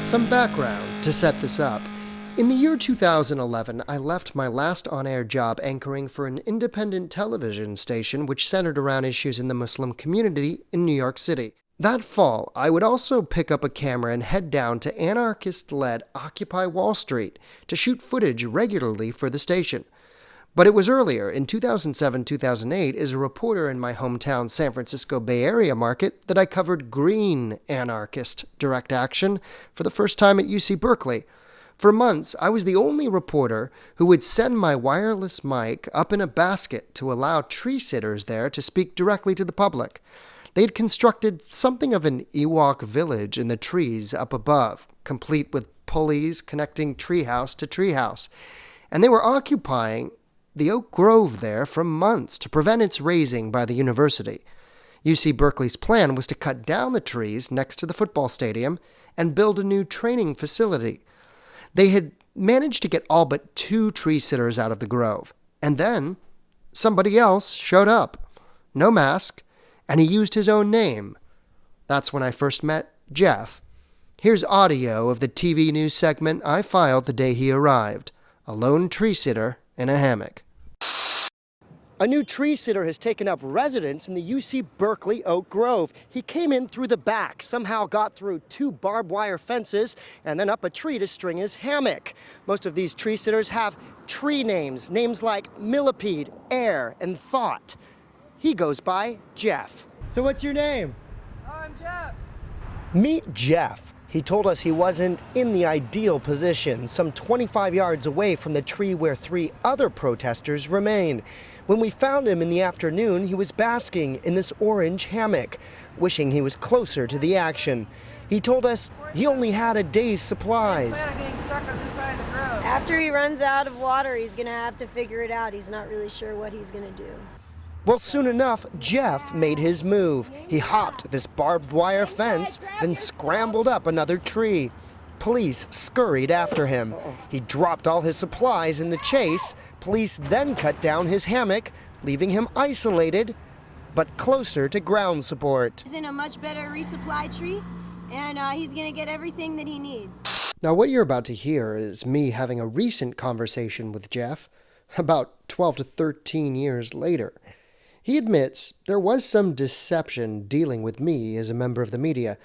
Some background to set this up. In the year 2011, I left my last on-air job anchoring for an independent television station which centered around issues in the Muslim community in New York City. That fall, I would also pick up a camera and head down to anarchist-led Occupy Wall Street to shoot footage regularly for the station. But it was earlier, in 2007-2008, as a reporter in my hometown San Francisco Bay Area market, that I covered green anarchist direct action for the first time at UC Berkeley. For months, I was the only reporter who would send my wireless mic up in a basket to allow tree sitters there to speak directly to the public. They had constructed something of an Ewok village in the trees up above, complete with pulleys connecting treehouse to treehouse. And they were occupying the oak grove there for months to prevent its razing by the university. UC Berkeley's plan was to cut down the trees next to the football stadium and build a new training facility. They had managed to get all but 2 tree sitters out of the grove. And then somebody else showed up. No mask, and he used his own name. That's when I first met Jeff. Here's audio of the TV news segment I filed the day he arrived. A lone tree sitter in a hammock. A new tree sitter has taken up residence in the UC Berkeley Oak Grove. He came in through the back, somehow got through 2 barbed wire fences, and then up a tree to string his hammock. Most of these tree sitters have tree names like Millipede, Air, and Thought. He goes by Jeff. So what's your name? Oh, I'm Jeff. Meet Jeff. He told us he wasn't in the ideal position, some 25 yards away from the tree where 3 other protesters remained. When we found him in the afternoon, he was basking in this orange hammock, wishing he was closer to the action. He told us he only had a day's supplies. I plan on getting stuck on this side of the grove. After he runs out of water, he's going to have to figure it out. He's not really sure what he's going to do. Well, soon enough, Jeff made his move. He hopped this barbed wire fence, then scrambled up another tree. Police scurried after him. He dropped all his supplies in the chase. Police then cut down his hammock, leaving him isolated, but closer to ground support. He's in a much better resupply tree, and he's going to get everything that he needs. Now, what you're about to hear is me having a recent conversation with Jeff, about 12 to 13 years later. He admits there was some deception dealing with me as a member of the media,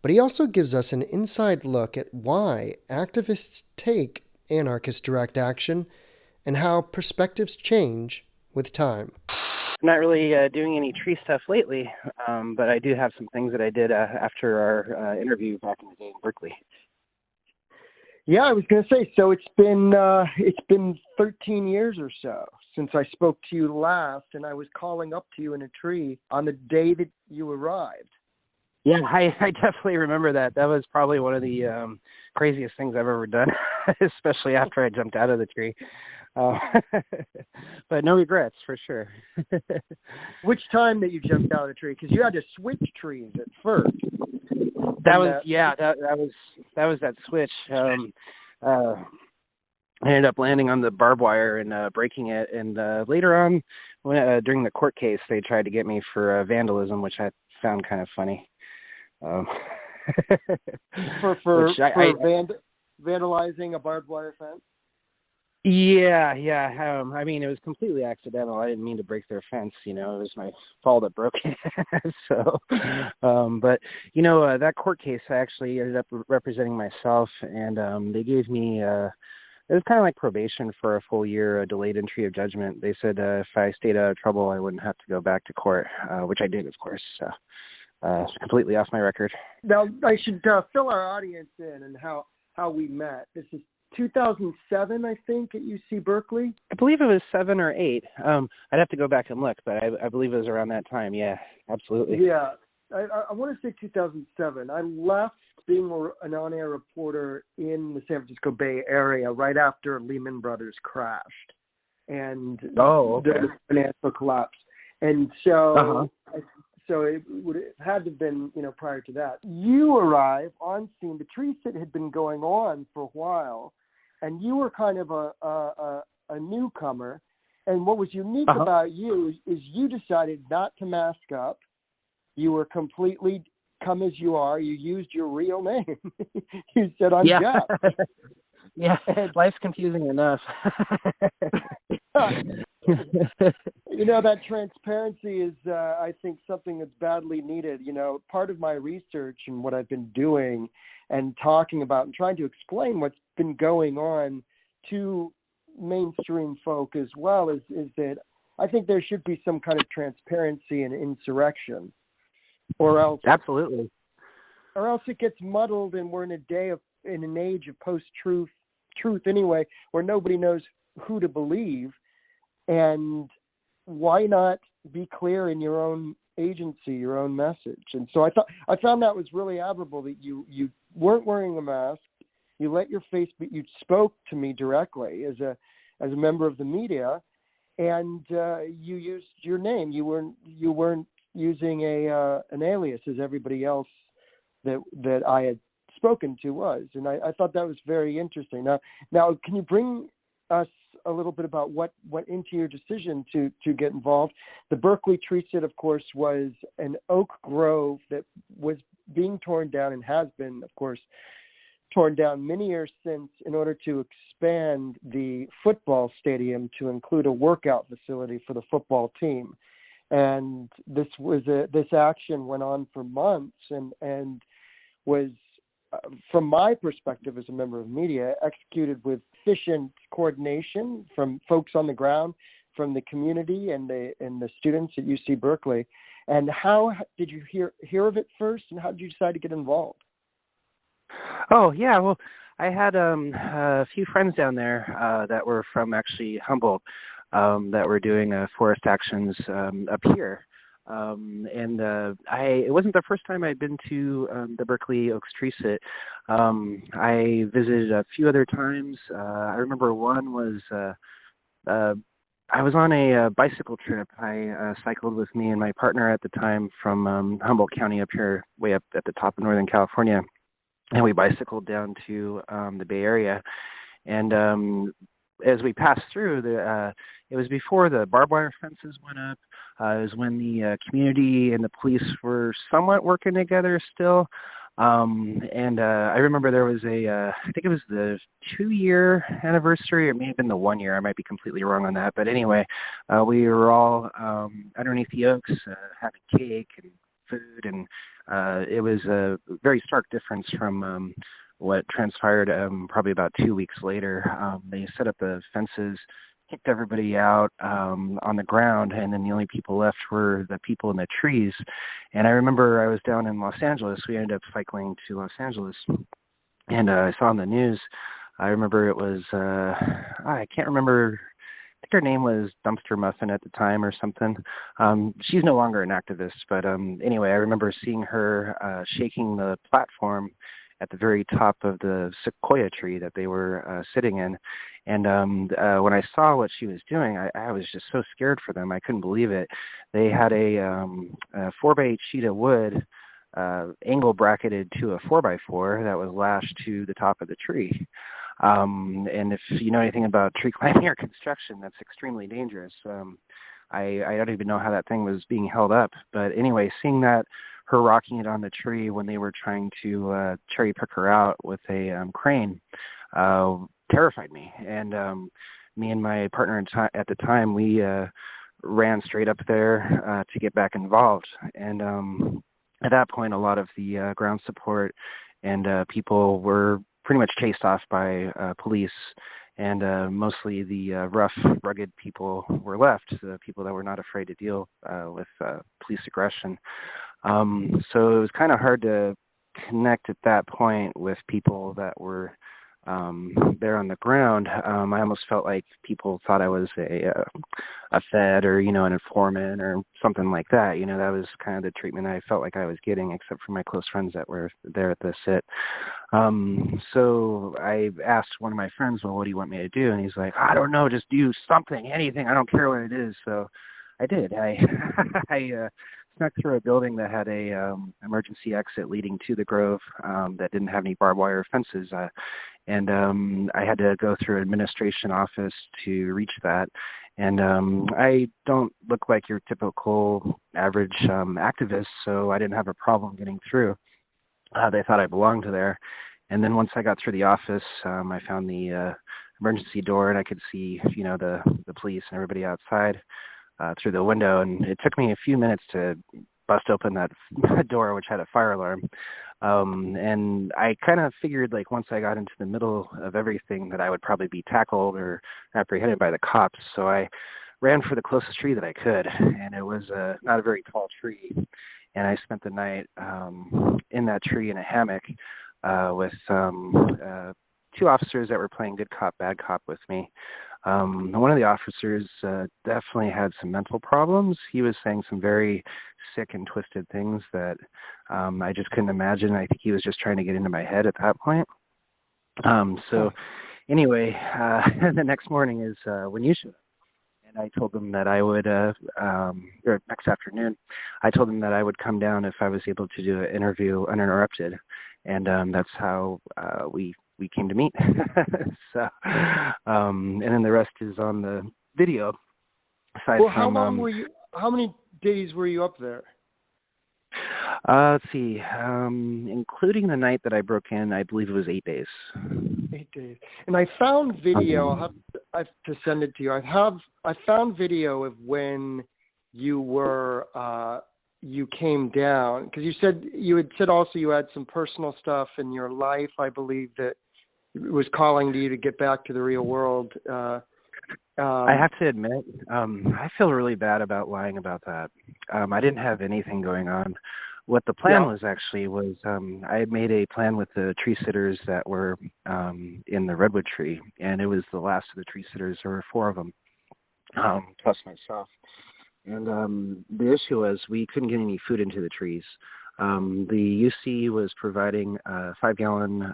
but he also gives us an inside look at why activists take anarchist direct action and how perspectives change with time. I'm not really doing any tree stuff lately, but I do have some things that I did after our interview back in the day in Berkeley. Yeah, I was going to say, so it's been 13 years or so since I spoke to you last, and I was calling up to you in a tree on the day that you arrived. Yeah, I definitely remember that. That was probably one of the craziest things I've ever done, especially after I jumped out of the tree. But no regrets, for sure. Which time that you jumped out of the tree? Because you had to switch trees at first. That was that switch. I ended up landing on the barbed wire and breaking it. And later on, during the court case, they tried to get me for vandalism, which I found kind of funny. Vandalizing a barbed wire fence? Yeah. I mean, it was completely accidental. I didn't mean to break their fence. It was my fault that broke it. But that court case, I actually ended up representing myself, and they gave me it was kind of like probation for a full year, a delayed entry of judgment. They said if I stayed out of trouble, I wouldn't have to go back to court, which I did, of course. So it's completely off my record. Now, I should fill our audience in and how we met. This is 2007, I think, at UC Berkeley. I believe it was 7 or 8. I'd have to go back and look, but I believe it was around that time. Yeah, absolutely. Yeah, I want to say 2007. I left being an on-air reporter in the San Francisco Bay Area right after Lehman Brothers crashed and the financial collapse. And so So it would have had to have been, prior to that. You arrive on scene. The tree sit had been going on for a while, and you were kind of a newcomer. And what was unique about you is you decided not to mask up. You were completely come as you are. You used your real name. You said, I'm yeah. Jeff. Yeah, life's confusing enough. That transparency is, I think, something that's badly needed. Part of my research and what I've been doing and talking about and trying to explain what's been going on to mainstream folk as well is that I think there should be some kind of transparency in insurrection, or else absolutely, or else it gets muddled, and we're in an age of post-truth anyway, where nobody knows who to believe. And why not be clear in your own agency, your own message? And so I found that was really admirable that you weren't wearing a mask. You let your face be. You spoke to me directly as a member of the media, and you used your name. You weren't using an alias as everybody else that I had spoken to was. And I thought that was very interesting. Now, can you bring us a little bit about what went into your decision to get involved? The Berkeley tree sit, of course, was an oak grove that was being torn down and has been, of course, torn down many years since in order to expand the football stadium to include a workout facility for the football team. And this action went on for months and was, from my perspective as a member of media, executed with efficient coordination from folks on the ground, from the community and the students at UC Berkeley. And how did you hear of it first, and how did you decide to get involved? Oh, yeah. Well, I had a few friends down there that were from actually Humboldt that were doing forest actions up here. It wasn't the first time I'd been to the Berkeley Oaks Tree Sit. I visited a few other times. I remember one was I was on a bicycle trip. I cycled with me and my partner at the time from Humboldt County up here, way up at the top of Northern California. And we bicycled down to the Bay Area. And as we passed through, it was before the barbed wire fences went up. It was when the community and the police were somewhat working together still. I remember there was I think it was the 2-year anniversary, or it may have been the 1 year. I might be completely wrong on that. But anyway, we were all underneath the oaks having cake and food, and it was a very stark difference from what transpired probably about 2 weeks later. They set up the fences, kicked everybody out on the ground, and then the only people left were the people in the trees. And I remember I was down in Los Angeles. We ended up cycling to Los Angeles, and I saw on the news, I remember it was, I can't remember, I think her name was Dumpster Muffin at the time or something. She's no longer an activist, but anyway, I remember seeing her shaking the platform at the very top of the sequoia tree that they were sitting in. And when I saw what she was doing, I was just so scared for them. I couldn't believe it. They had a 4x8 sheet of wood angle bracketed to a 4x4 that was lashed to the top of the tree. And if you know anything about tree climbing or construction, that's extremely dangerous. I don't even know how that thing was being held up. But anyway, seeing that, her rocking it on the tree when they were trying to cherry pick her out with a crane, terrified me. And me and my partner at the time, we ran straight up there to get back involved. And at that point, a lot of the ground support and people were pretty much chased off by police, and mostly the rough, rugged people were left, the people that were not afraid to deal with police aggression. So it was kind of hard to connect at that point with people that were there on the ground. I almost felt like people thought I was a Fed or, an informant or something like that. That was kind of the treatment I felt like I was getting, except for my close friends that were there at the sit. So I asked one of my friends, well, what do you want me to do? And he's like, I don't know, just do something, anything. I don't care what it is. So I did. I snuck through a building that had a emergency exit leading to the grove that didn't have any barbed wire fences. And I had to go through an administration office to reach that. And I don't look like your typical average activist, so I didn't have a problem getting through. They thought I belonged there. And then once I got through the office, I found the emergency door, and I could see, the police and everybody outside through the window. And it took me a few minutes to bust open that door, which had a fire alarm. And I kind of figured, like, once I got into the middle of everything, that I would probably be tackled or apprehended by the cops. So I ran for the closest tree that I could, and it was not a very tall tree. And I spent the night in that tree in a hammock with two officers that were playing good cop, bad cop with me. One of the officers definitely had some mental problems. He was saying some very sick and twisted things that I just couldn't imagine. I think he was just trying to get into my head at that point. So anyway, the next morning is when you show up. And I told them that I would, or next afternoon, I told them that I would come down if I was able to do an interview uninterrupted. And that's how we came to meet. So, and then the rest is on the video. Aside well, from, how many days were you up there? Let's see, including the night that I broke in, I believe it was 8 days. 8 days. And I found video. I have to send it to you. I found video of when you were you came down, because you had said also you had some personal stuff in your life, I believe, that was calling to you to get back to the real world. I have to admit, I feel really bad about lying about that. I didn't have anything going on. What the plan was I had made a plan with the tree sitters that were in the redwood tree, and it was the last of the tree sitters. There were 4 of them, plus myself. And the issue was we couldn't get any food into the trees. The UC was providing a 5-gallon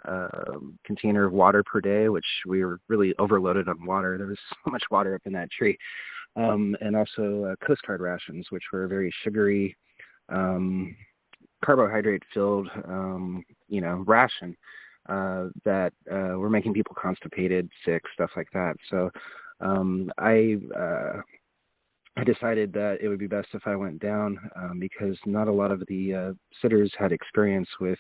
container of water per day, which we were really overloaded on water. There was so much water up in that tree. And also Coast Guard rations, which were very sugary, carbohydrate-filled, ration that were making people constipated, sick, stuff like that. So I decided that it would be best if I went down because not a lot of the sitters had experience with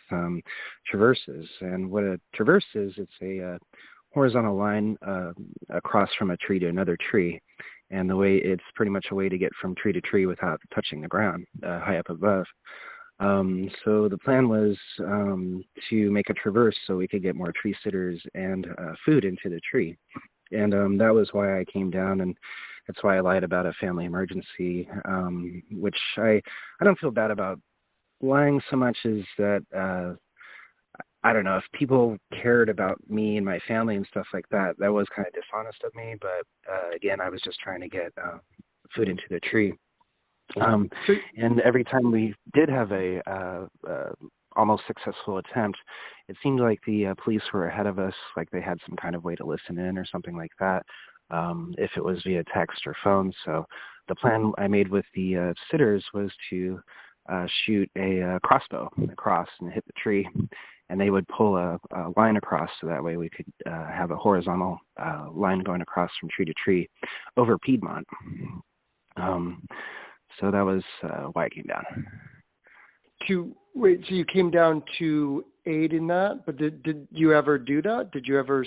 traverses. And what a traverse is, it's a horizontal line across from a tree to another tree. And it's pretty much a way to get from tree to tree without touching the ground high up above. So the plan was to make a traverse so we could get more tree sitters and food into the tree. And that was why I came down, and that's why I lied about a family emergency, which I don't feel bad about lying so much as that, I don't know, if people cared about me and my family and stuff like that, that was kind of dishonest of me. But again, I was just trying to get food into the tree. And every time we did have a almost successful attempt, it seemed like the police were ahead of us, like they had some kind of way to listen in or something like that, if it was via text or phone. So the plan I made with the sitters was to shoot a crossbow across and hit the tree, and they would pull a line across so that way we could have a horizontal line going across from tree to tree over Piedmont. So that was why I came down. So you came down to aid in that, but did you ever do that? Did you ever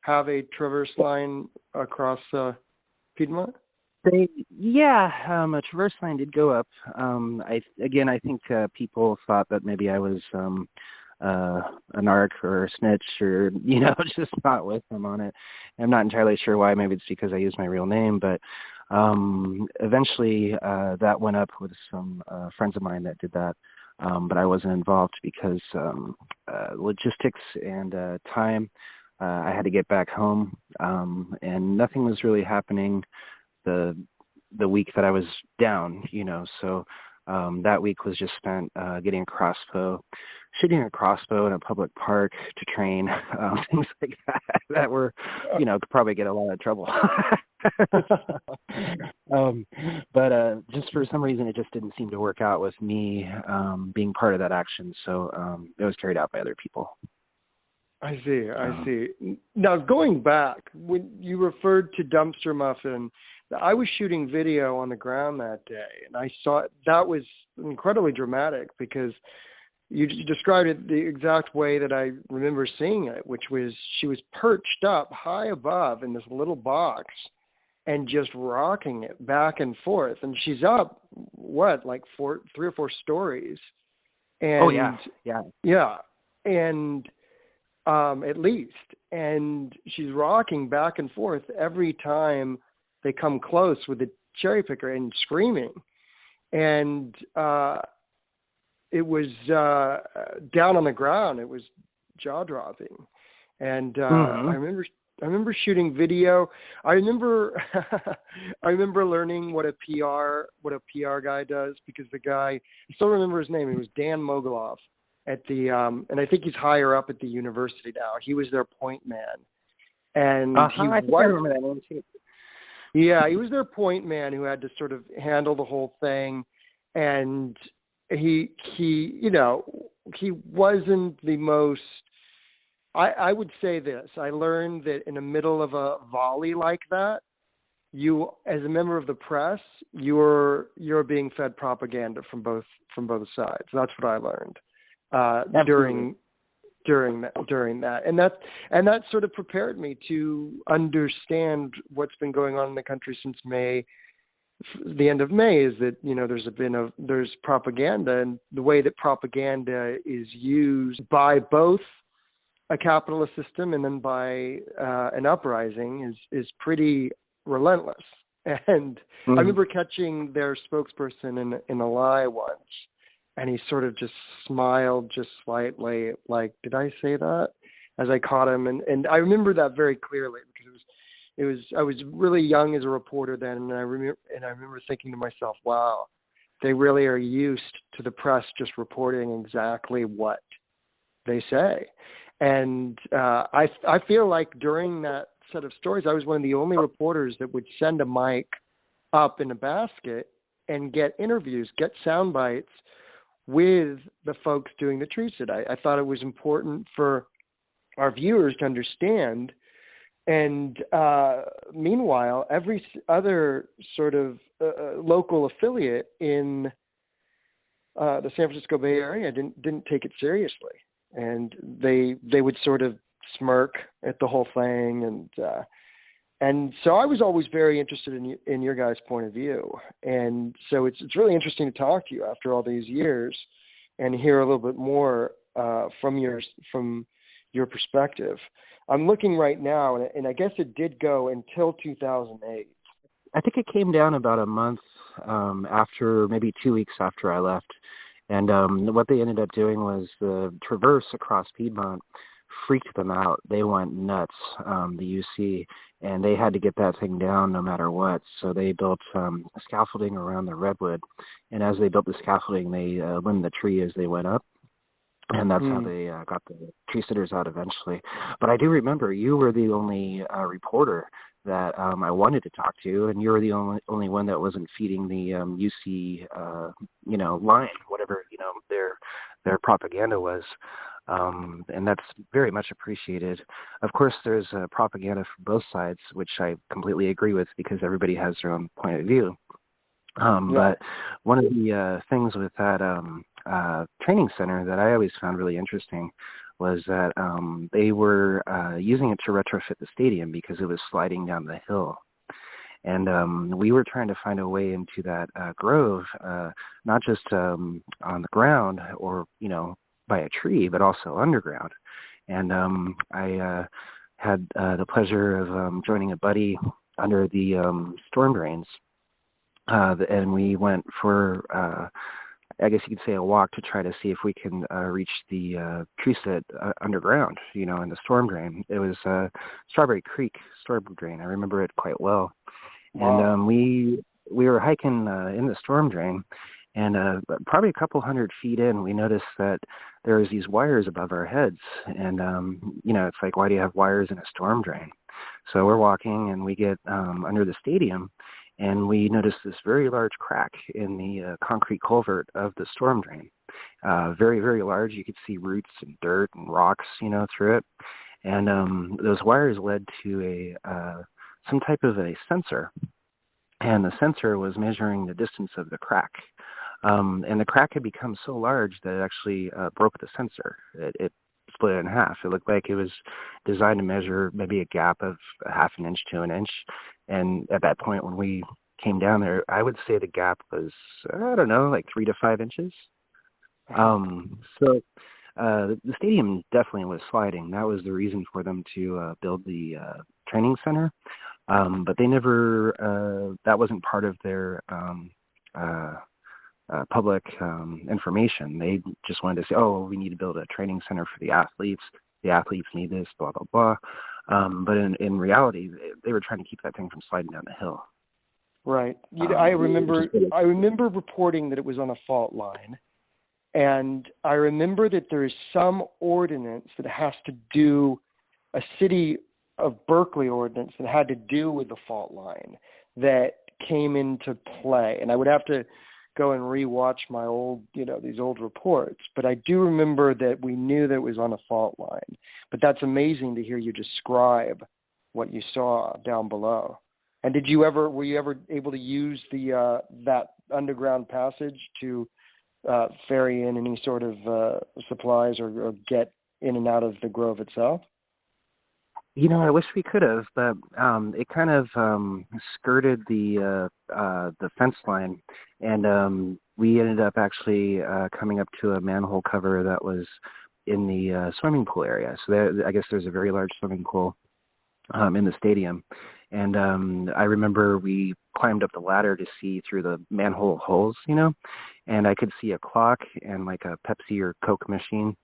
have a traverse line across Piedmont? A traverse line did go up. I think people thought that maybe I was a narc or a snitch or, just not with them on it. I'm not entirely sure why. Maybe it's because I used my real name, but eventually that went up with some friends of mine that did that. But I wasn't involved because logistics and time. I had to get back home, and nothing was really happening the week that I was down, so that week was just spent shooting a crossbow in a public park to train, things like that were, could probably get a lot of trouble. But just for some reason, it just didn't seem to work out with me being part of that action. So it was carried out by other people. I see. I see. Now, going back, when you referred to Dumpster Muffin, I was shooting video on the ground that day, and I saw that was incredibly dramatic because you described it the exact way that I remember seeing it, which was she was perched up high above in this little box and just rocking it back and forth. And she's up, like 3 or 4 stories. And, oh, yeah. Yeah. Yeah. And at least. And she's rocking back and forth every time they come close with the cherry picker and screaming. And it was down on the ground. It was jaw dropping. And I remember shooting video. I remember learning what a PR guy does, because the guy, I still remember his name. It was Dan Moguloff at the and I think he's higher up at the university now. He was their point man. And I remember that name too. Yeah, he was their point man who had to sort of handle the whole thing. And he wasn't the most, I would say this. I learned that in the middle of a volley like that, you, as a member of the press, you're being fed propaganda from both sides. That's what I learned during that, and that sort of prepared me to understand what's been going on in the country since May. The end of May is that there's propaganda, and the way that propaganda is used by both a capitalist system and then by an uprising is pretty relentless. And I remember catching their spokesperson in a lie once, and he sort of just smiled just slightly, like, did I say that? As I caught him, and I remember that very clearly, because I was really young as a reporter then, and I remember thinking to myself, wow, they really are used to the press just reporting exactly what they say. And I feel like during that set of stories, I was one of the only reporters that would send a mic up in a basket and get interviews, get sound bites with the folks doing the truth sit. I thought it was important for our viewers to understand. And meanwhile, every other sort of local affiliate in the San Francisco Bay Area didn't take it seriously, and they would sort of smirk at the whole thing, and so I was always very interested in your guys' point of view, and so it's really interesting to talk to you after all these years and hear a little bit more from your perspective. I'm looking right now, and I guess it did go until 2008. I think it came down about a month after, maybe 2 weeks after I left. And what they ended up doing was the traverse across Piedmont freaked them out. They went nuts, the UC, and they had to get that thing down no matter what. So they built scaffolding around the redwood. And as they built the scaffolding, they limbed the tree as they went up. And that's how they got the tree sitters out eventually. But I do remember you were the only reporter that I wanted to talk to, and you were the only one that wasn't feeding the UC, line, whatever their propaganda was. And that's very much appreciated. Of course, there's propaganda from both sides, which I completely agree with, because everybody has their own point of view. But one of the things with that training center that I always found really interesting was that they were using it to retrofit the stadium because it was sliding down the hill. And we were trying to find a way into that grove, not just on the ground or, by a tree, but also underground. And I had the pleasure of joining a buddy under the storm drains. And we went for, I guess you could say, a walk to try to see if we can reach the tree sit underground, in the storm drain. It was Strawberry Creek storm drain. I remember it quite well. Wow. And we were hiking in the storm drain, and probably a couple 100 feet in, we noticed that there was these wires above our heads. And, it's like, why do you have wires in a storm drain? So we're walking, and we get under the stadium, and we noticed this very large crack in the concrete culvert of the storm drain. Very, very large. You could see roots and dirt and rocks, through it. And those wires led to some type of a sensor, and the sensor was measuring the distance of the crack. And the crack had become so large that it actually broke the sensor. It split it in half. It looked like it was designed to measure maybe a gap of a half an inch to an inch. And at that point, when we came down there, I would say the gap was, I don't know, like 3 to 5 inches. So the stadium definitely was sliding. That was the reason for them to build the training center. But they never, that wasn't part of their public information. They just wanted to say, oh, we need to build a training center for the athletes. The athletes need this, blah, blah, blah. But in reality, they were trying to keep that thing from sliding down the hill. Right. I remember reporting that it was on a fault line. And I remember that there is some ordinance that has to do, a city of Berkeley ordinance that had to do with the fault line that came into play. And I would have to go and rewatch my old, these old reports. But I do remember that we knew that it was on a fault line. But that's amazing to hear you describe what you saw down below. And were you ever able to use that underground passage to ferry in any sort of supplies or get in and out of the Grove itself? I wish we could have, but it kind of skirted the fence line, and we ended up actually coming up to a manhole cover that was in the swimming pool area. So I guess there's a very large swimming pool in the stadium, and I remember we climbed up the ladder to see through the manhole holes, and I could see a clock and like a Pepsi or Coke machine.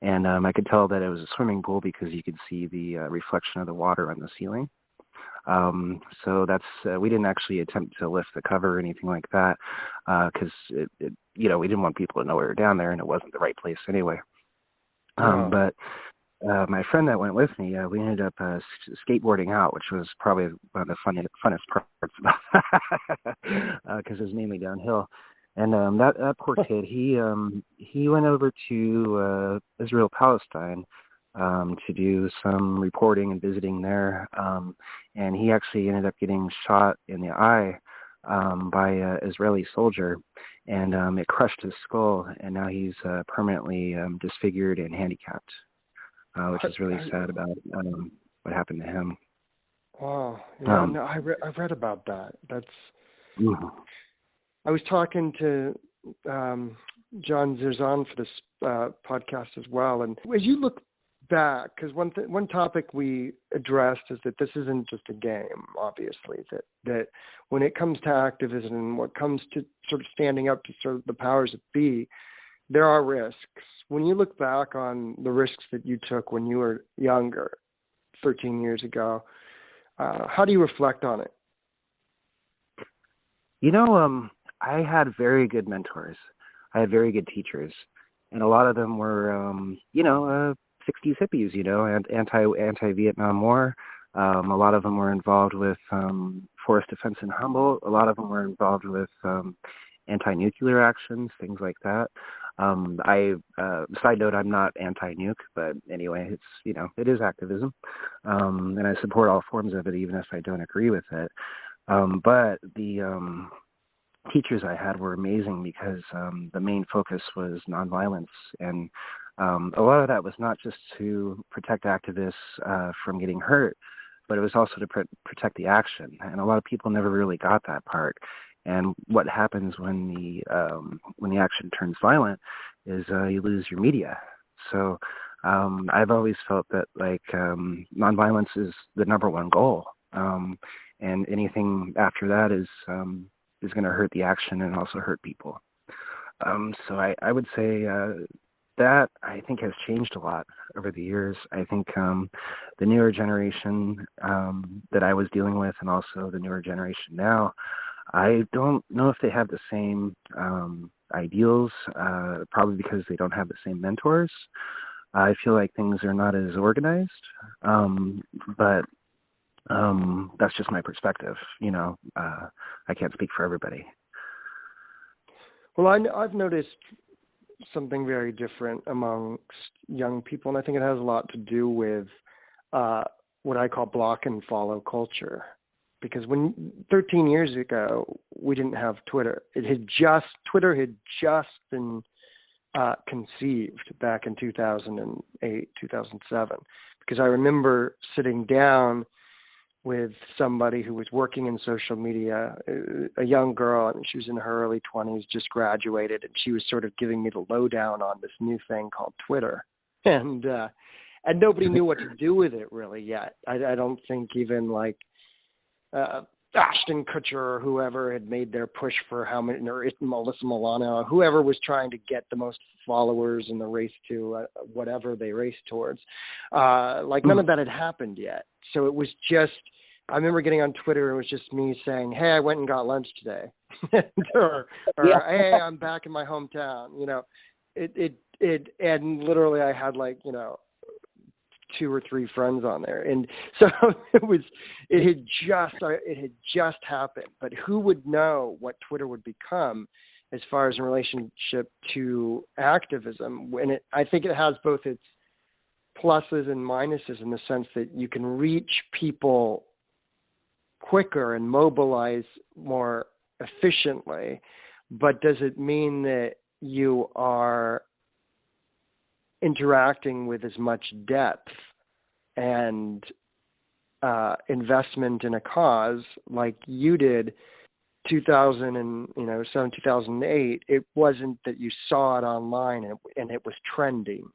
And I could tell that it was a swimming pool because you could see the reflection of the water on the ceiling. So that's we didn't actually attempt to lift the cover or anything like that because we didn't want people to know we were down there, and it wasn't the right place anyway. But my friend that went with me, we ended up skateboarding out, which was probably one of the funnest parts because it was mainly downhill. And that poor kid, he went over to Israel Palestine to do some reporting and visiting there, and he actually ended up getting shot in the eye by an Israeli soldier, and it crushed his skull, and now he's permanently disfigured and handicapped, which is really sad about what happened to him. Wow, I read about that. That's. Mm-hmm. I was talking to John Zerzan for this podcast as well, and as you look back, because one topic we addressed is that this isn't just a game, obviously, that when it comes to activism and what comes to sort of standing up to sort of the powers that be, there are risks. When you look back on the risks that you took when you were younger, 13 years ago, how do you reflect on it? I had very good mentors. I had very good teachers, and a lot of them were, 60s hippies, and anti-Vietnam War. A lot of them were involved with forest defense in Humboldt. A lot of them were involved with anti-nuclear actions, things like that. Side note, I'm not anti-nuke, but anyway, it's, it is activism, and I support all forms of it, even if I don't agree with it. But the teachers I had were amazing because the main focus was nonviolence, and a lot of that was not just to protect activists from getting hurt, but it was also to protect the action. And a lot of people never really got that part. And what happens when the action turns violent is you lose your media. So I've always felt that nonviolence is the number one goal, and anything after that is going to hurt the action and also hurt people. So I would say that I think has changed a lot over the years. I think the newer generation that I was dealing with, and also the newer generation now, I don't know if they have the same ideals, probably because they don't have the same mentors. I feel like things are not as organized, but That's just my perspective. I can't speak for everybody. Well, I've noticed something very different amongst young people, and I think it has a lot to do with what I call block and follow culture. Because 13 years ago, we didn't have Twitter. Twitter had just been conceived back in 2008, 2007. Because I remember sitting down with somebody who was working in social media, a young girl, and she was in her early 20s, just graduated, and she was sort of giving me the lowdown on this new thing called Twitter. And nobody knew what to do with it really yet. I don't think even like Ashton Kutcher or whoever had made their push for how many, or Melissa Milano, whoever was trying to get the most followers in the race to whatever they raced towards. None of that had happened yet. So it was just, I remember getting on Twitter, it was just me saying, hey, I went and got lunch today. or hey, I'm back in my hometown. And literally I had 2 or 3 friends on there. And so it had just happened, but who would know what Twitter would become as far as in relationship to activism? And I think it has both its pluses and minuses in the sense that you can reach people quicker and mobilize more efficiently, but does it mean that you are interacting with as much depth and investment in a cause like you did 2007, 2008? It wasn't that you saw it online and it was trending,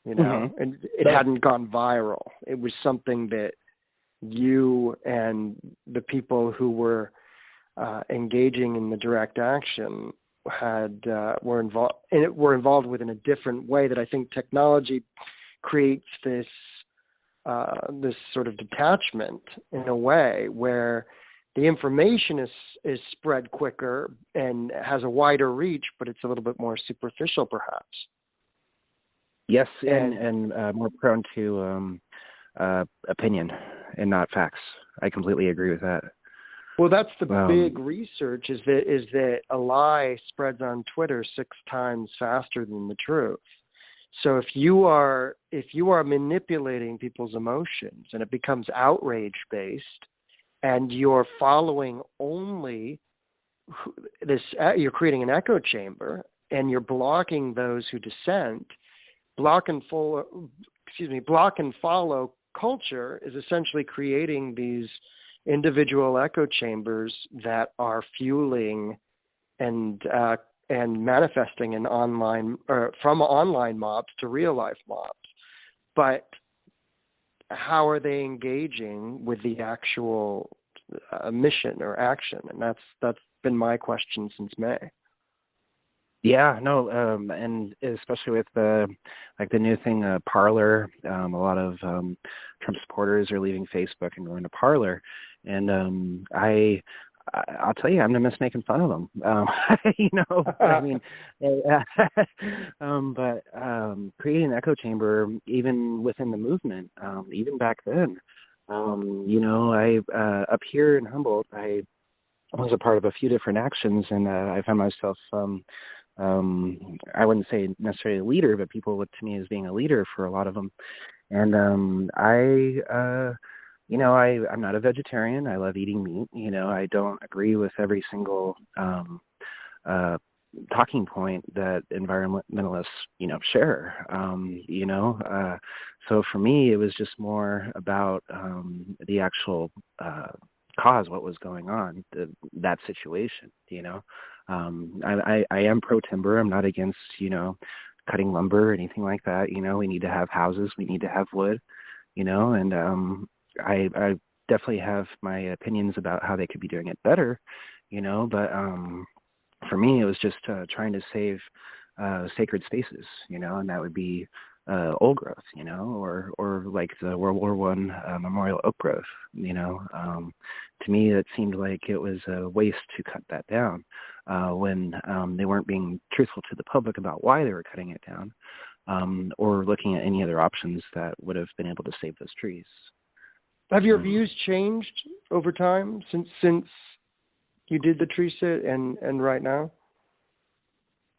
Mm-hmm. and it hadn't gone viral. It was something that you and the people who were engaging in the direct action were involved with in a different way that I think technology creates this sort of detachment in a way where the information is spread quicker and has a wider reach, but it's a little bit more superficial perhaps. Yes, and more prone to opinion and not facts. I completely agree with that. Well, that's the big research is that a lie spreads on Twitter 6 times faster than the truth. So if you are manipulating people's emotions and it becomes outrage based, and you're following only this, you're creating an echo chamber, and you're blocking those who dissent. Block and follow culture is essentially creating these individual echo chambers that are fueling and manifesting in online, or from online mobs to real life mobs. But how are they engaging with the actual mission or action? And that's been my question since May. Yeah, no, and especially with the new thing, Parler. A lot of Trump supporters are leaving Facebook and going to Parler, and I'll tell you, I'm gonna miss making fun of them. I mean, but creating an echo chamber, even within the movement, even back then, I up here in Humboldt, I was a part of a few different actions, and I found myself. I wouldn't say necessarily a leader, but people look to me as being a leader for a lot of them. And I'm not a vegetarian. I love eating meat. I don't agree with every single talking point that environmentalists, share. So for me, it was just more about the actual cause, what was going on, that situation. I am pro timber. I'm not against, cutting lumber or anything like that. We need to have houses. We need to have wood, and I definitely have my opinions about how they could be doing it better, but for me, it was just trying to save sacred spaces, and that would be old growth, or like the World War I memorial oak growth, to me, it seemed like it was a waste to cut that down when they weren't being truthful to the public about why they were cutting it down, or looking at any other options that would have been able to save those trees. Have your views changed over time since you did the tree sit and right now?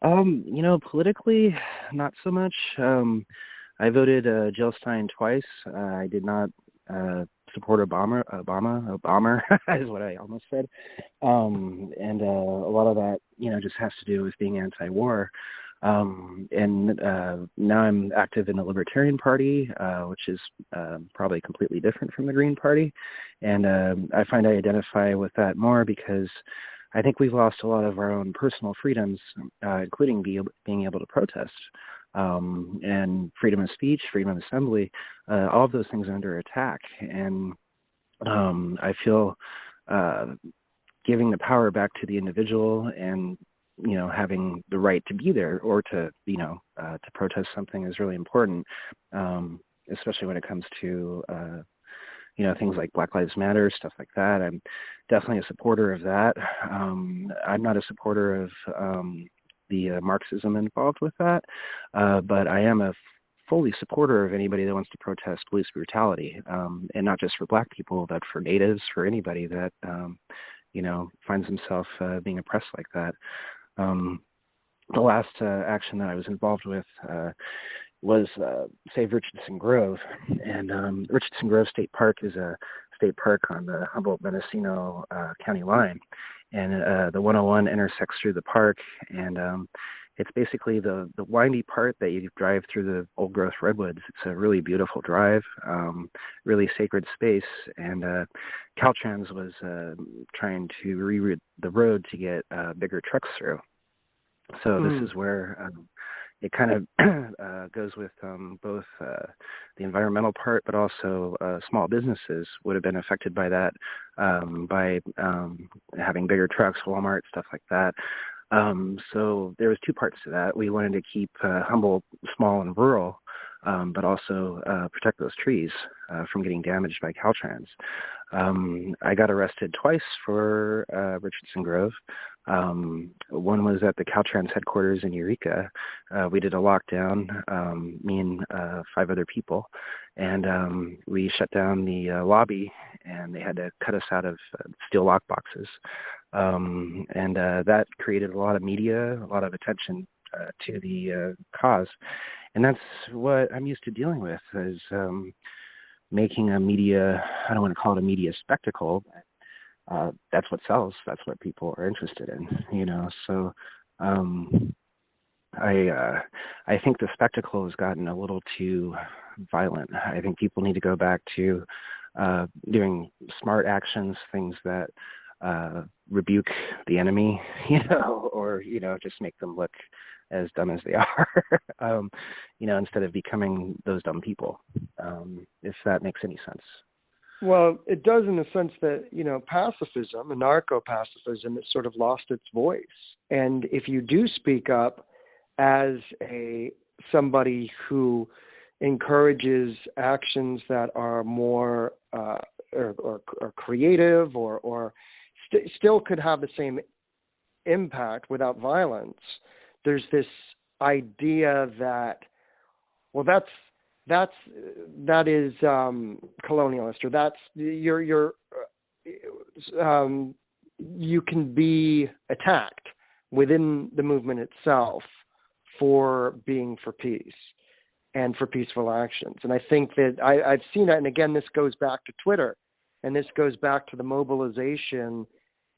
Politically, not so much. I voted Jill Stein twice. I did not support Obama is what I almost said. And a lot of that, just has to do with being anti-war. And now I'm active in the Libertarian Party, which is probably completely different from the Green Party. And I find I identify with that more because I think we've lost a lot of our own personal freedoms, including being able to protest. And freedom of speech, freedom of assembly, all of those things are under attack. And I feel giving the power back to the individual and, having the right to be there or to protest something is really important, especially when it comes to, things like Black Lives Matter, stuff like that. I'm definitely a supporter of that. I'm not a supporter of the Marxism involved with that, but I am a fully supporter of anybody that wants to protest police brutality, and not just for Black people, but for natives, for anybody that finds himself being oppressed like that. The last action that I was involved with was Save Richardson Grove, and Richardson Grove State Park is a state park on the Humboldt-Mendocino county line, and the 101 intersects through the park, and it's basically the windy part that you drive through the old-growth redwoods. It's a really beautiful drive, really sacred space, and Caltrans was trying to reroute the road to get bigger trucks through. So this is where it kind of goes with both the environmental part, but also small businesses would have been affected by that, by having bigger trucks, Walmart, stuff like that. So there was two parts to that. We wanted to keep Humboldt small and rural, but also protect those trees from getting damaged by Caltrans. I got arrested twice for Richardson Grove. One was at the Caltrans headquarters in Eureka. We did a lockdown, me and 5 other people, and we shut down the lobby, and they had to cut us out of steel lock boxes. And that created a lot of media, a lot of attention to the cause. And that's what I'm used to dealing with, is making a media, I don't want to call it a media spectacle, but that's what sells. That's what people are interested in, So I think the spectacle has gotten a little too violent. I think people need to go back to doing smart actions, things that rebuke the enemy, or, just make them look as dumb as they are, instead of becoming those dumb people, if that makes any sense. Well, it does in the sense that, pacifism, anarcho-pacifism, has sort of lost its voice. And if you do speak up as somebody who encourages actions that are more or creative or still could have the same impact without violence, there's this idea that, well, that is colonialist, or that's you can be attacked within the movement itself for being for peace and for peaceful actions. And I think that I've seen that, and again, this goes back to Twitter, and this goes back to the mobilization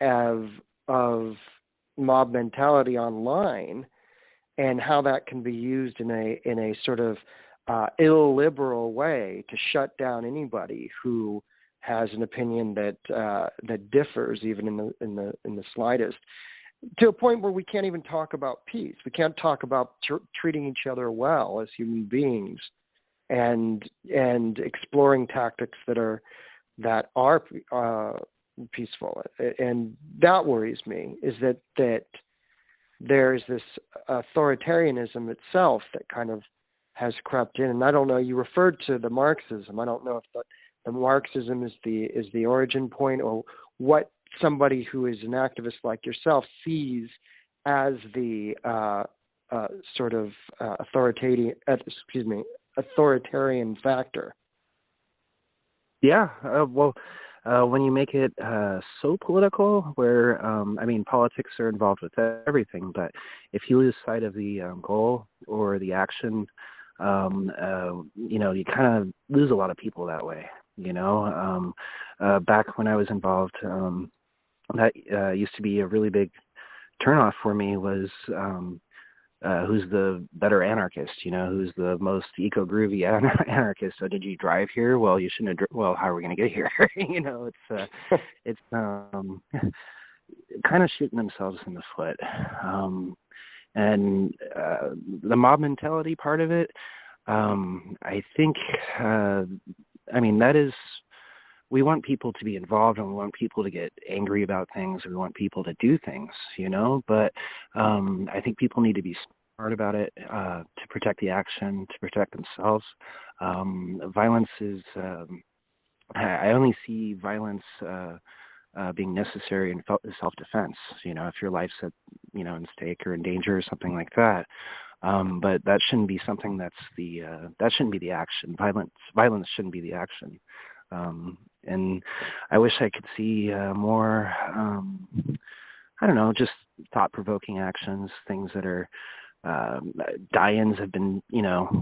of mob mentality online, and how that can be used in a sort of illiberal way to shut down anybody who has an opinion that differs even in the slightest, to a point where we can't even talk about peace. We can't talk about treating each other well as human beings, and exploring tactics that are peaceful. And that worries me, is that there's this authoritarianism itself that kind of has crept in. And I don't know, you referred to the Marxism. I don't know if the Marxism is the origin point, or what somebody who is an activist like yourself sees as the sort of authoritarian factor. Yeah, when you make it so political, where I mean, politics are involved with everything, but if you lose sight of the goal or the action, you kind of lose a lot of people that way. Back when I was involved, that used to be a really big turnoff for me was who's the better anarchist, who's the most eco-groovy anarchist. So did you drive here? Well, you shouldn't have. Well, how are we going to get here? It's kind of shooting themselves in the foot. And the mob mentality part of it, I think, that is, we want people to be involved and we want people to get angry about things. We want people to do things, but I think people need to be smart about it to protect the action, to protect themselves. Violence is, I only see violence being necessary in self-defense, if your life's at, in stake or in danger or something like that. But that shouldn't be something that shouldn't be the action. Violence shouldn't be the action. And I wish I could see more, just thought-provoking actions, things that are, die-ins have been,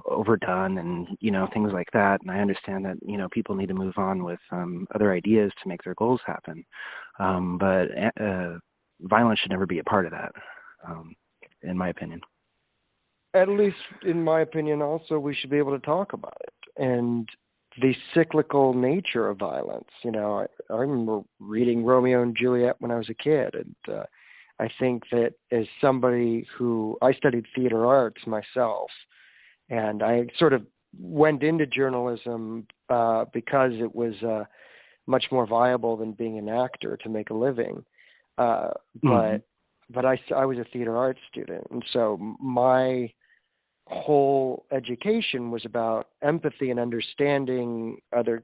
overdone and, things like that. And I understand that, people need to move on with other ideas to make their goals happen. But violence should never be a part of that, in my opinion. At least in my opinion, also, we should be able to talk about it. And the cyclical nature of violence. I remember reading Romeo and Juliet when I was a kid, and I think that as somebody I studied theater arts myself, and I sort of went into journalism because it was much more viable than being an actor to make a living. But I was a theater arts student, and so my whole education was about empathy and understanding other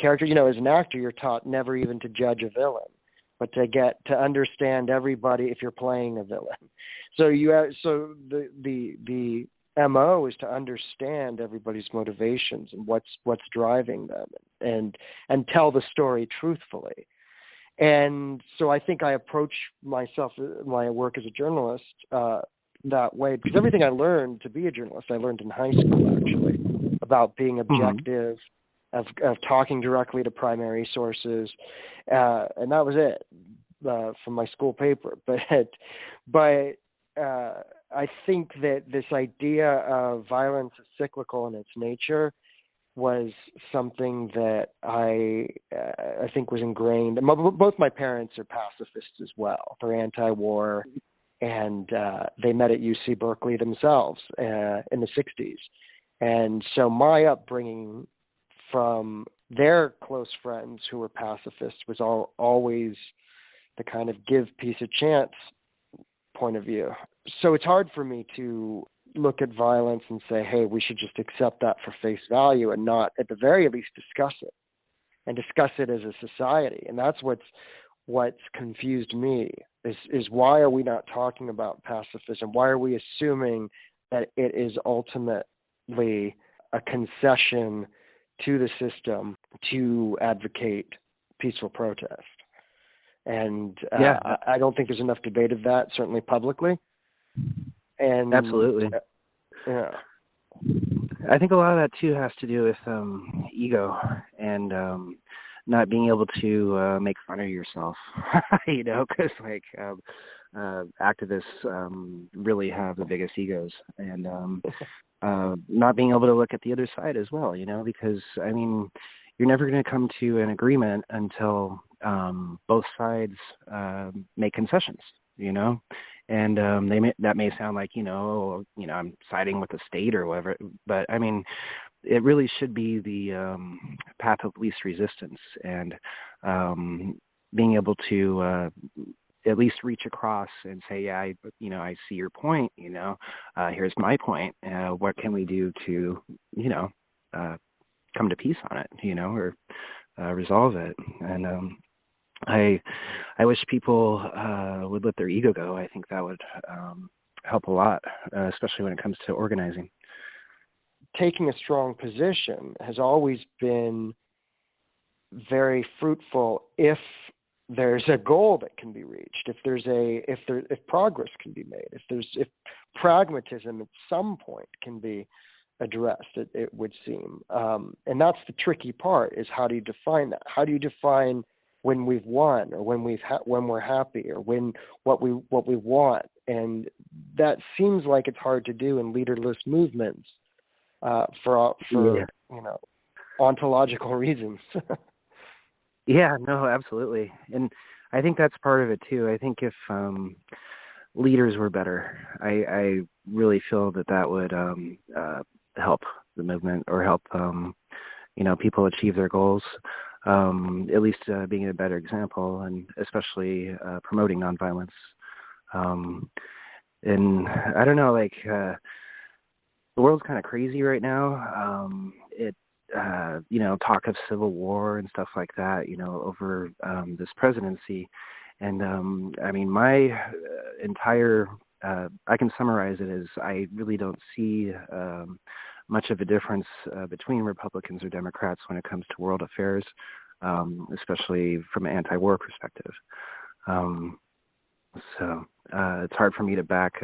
characters. As an actor, you're taught never even to judge a villain, but to get to understand everybody if you're playing a villain. So the MO is to understand everybody's motivations and what's driving them, and tell the story truthfully. And so I think I approach my work as a journalist that way, because everything I learned to be a journalist, I learned in high school, actually, about being objective, of talking directly to primary sources, and that was it from my school paper. But I think that this idea of violence is cyclical in its nature was something that I think was ingrained. Both my parents are pacifists as well. They're anti-war. And they met at UC Berkeley themselves in the 60s. And so my upbringing from their close friends who were pacifists was always the kind of give peace a chance point of view. So it's hard for me to look at violence and say, hey, we should just accept that for face value and not, at the very least, discuss it and discuss it as a society. And that's what's confused me. Is why are we not talking about pacifism? Why are we assuming that it is ultimately a concession to the system to advocate peaceful protest? And I don't think there's enough debate of that, certainly publicly. And absolutely. Yeah. I think a lot of that too has to do with ego and not being able to make fun of yourself, because activists really have the biggest egos, and not being able to look at the other side as well, because you're never going to come to an agreement until both sides make concessions, and that may sound like I'm siding with the state or whatever, but it really should be the path of least resistance, and being able to at least reach across and say, yeah, I see your point. Here's my point. What can we do to come to peace on it? Or resolve it. And I wish people would let their ego go. I think that would help a lot, especially when it comes to organizing. taking a strong position has always been very fruitful if there's a goal that can be reached, if progress can be made, if pragmatism at some point can be addressed, it would seem. And that's the tricky part, is how do you define that? How do you define when we've won, or when we're happy, or what we want? And that seems like it's hard to do in leaderless movements for ontological reasons. Yeah, no, absolutely. And I think that's part of it too. I think if leaders were better, I really feel that would help the movement, or help people achieve their goals. At least being a better example, and especially promoting nonviolence. And I don't know, the world's kind of crazy right now. Talk of civil war and stuff like that, over this presidency. And my entire, I can summarize it as, I really don't see much of a difference between Republicans or Democrats when it comes to world affairs, especially from an anti-war perspective. So it's hard for me to back